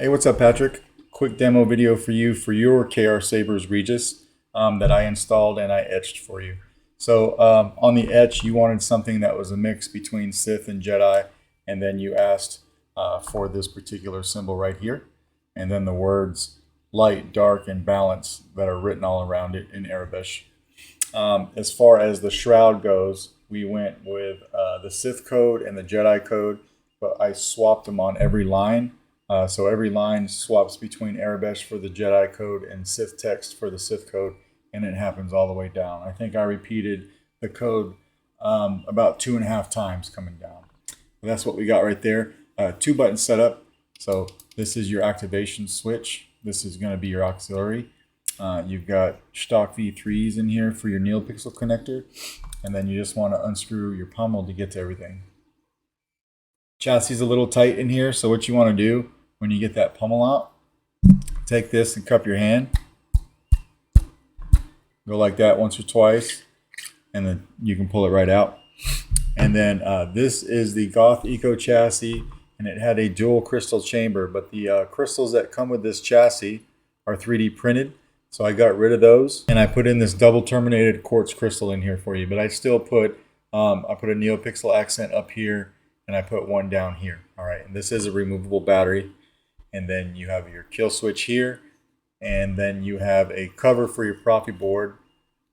Hey, what's up, Patrick? Quick demo video for you for your KR Sabers Regiis that I installed and I etched for you. So on the etch, you wanted something that was a mix between Sith and Jedi, and then you asked for this particular symbol right here, and then the words light, dark, and balance that are written all around it in Arabic. As far as the shroud goes, we went with the Sith code and the Jedi code, but I swapped them on every line. So every line swaps between Arabic for the Jedi code and Sith text for the Sith code, and it happens all the way down. I think I repeated the code about 2.5 times coming down. But that's what we got right there. 2-button setup. So this is your activation switch. This is going to be your auxiliary. You've got stock V3s in here for your NeoPixel connector, and then you just want to unscrew your pommel to get to everything. Chassis is a little tight in here, so what you want to do when you get that pommel out, take this and cup your hand. Go like that once or twice, and then you can pull it right out. And then this is the Goth Eco chassis, and it had a dual crystal chamber, but the crystals that come with this chassis are 3D printed. So I got rid of those, and I put in this double terminated quartz crystal in here for you. But I still put I put a NeoPixel accent up here, and I put one down here. All right, and this is a removable battery. And then you have your kill switch here, and then you have a cover for your Proffie board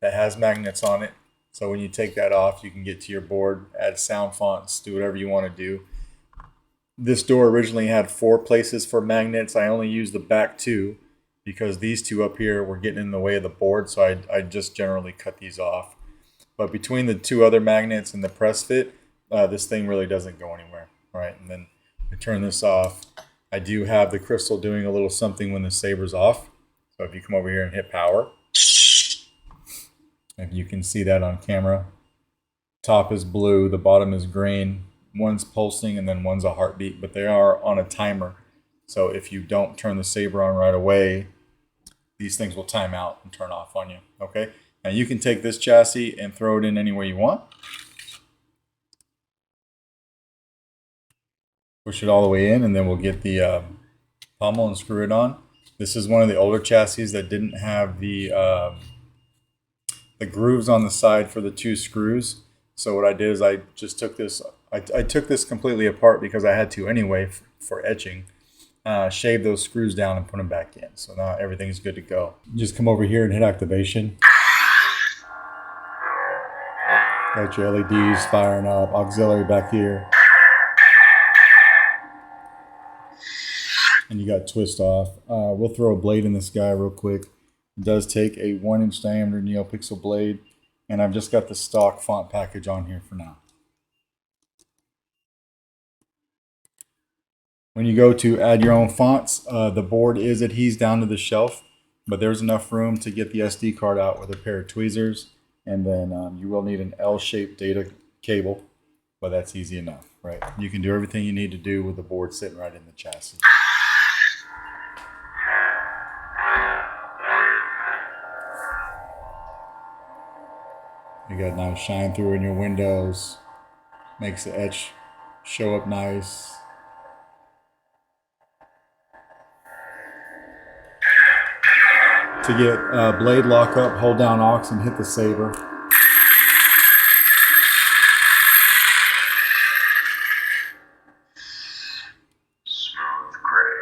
that has magnets on it. So when you take that off, you can get to your board, add sound fonts, do whatever you want to do. This door originally had 4 places for magnets. I only used the back 2 because these 2 up here were getting in the way of the board, so I just generally cut these off. But between the 2 other magnets and the press fit, this thing really doesn't go anywhere. All right, and then I turn this off. I do have the crystal doing a little something when the saber's off. So if you come over here and hit power, if you can see that on camera, top is blue, the bottom is green. One's pulsing and then one's a heartbeat, but they are on a timer. So if you don't turn the saber on right away, these things will time out and turn off on you. Okay. Now you can take this chassis and throw it in any way you want. Push it all the way in, and then we'll get the pommel and screw it on. This is one of the older chassis that didn't have the grooves on the side for the 2 screws. So what I did is I just took this. I took this completely apart because I had to anyway for etching. Shave those screws down and put them back in. So now everything's good to go. Just come over here and hit activation. Got your LEDs firing up. Auxiliary back here. And you got twist off. We'll throw a blade in this guy real quick. It does take a 1-inch diameter NeoPixel blade, and I've just got the stock font package on here for now. When you go to add your own fonts, the board is adhesed down to the shelf, but there's enough room to get the SD card out with a pair of tweezers, and then you will need an L-shaped data cable, but that's easy enough, right? You can do everything you need to do with the board sitting right in the chassis. You got nice shine through in your windows, makes the etch show up nice. To get blade lock up, hold down aux and hit the saber. Smooth gray.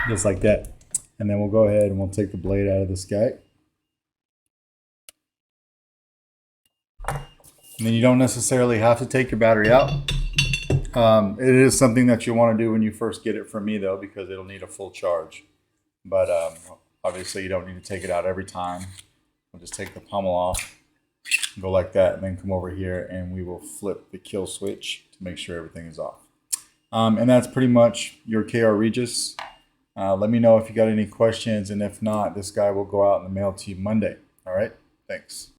Just like that. And then we'll go ahead and we'll take the blade out of this guy. And then you don't necessarily have to take your battery out. It is something that you want to do when you first get it from me though, because it'll need a full charge. But obviously you don't need to take it out every time. We'll just take the pommel off, go like that, and then come over here and we will flip the kill switch to make sure everything is off. And that's pretty much your KR Regiis. Let me know if you got any questions, and if not, this guy will go out in the mail to you Monday. All right. Thanks.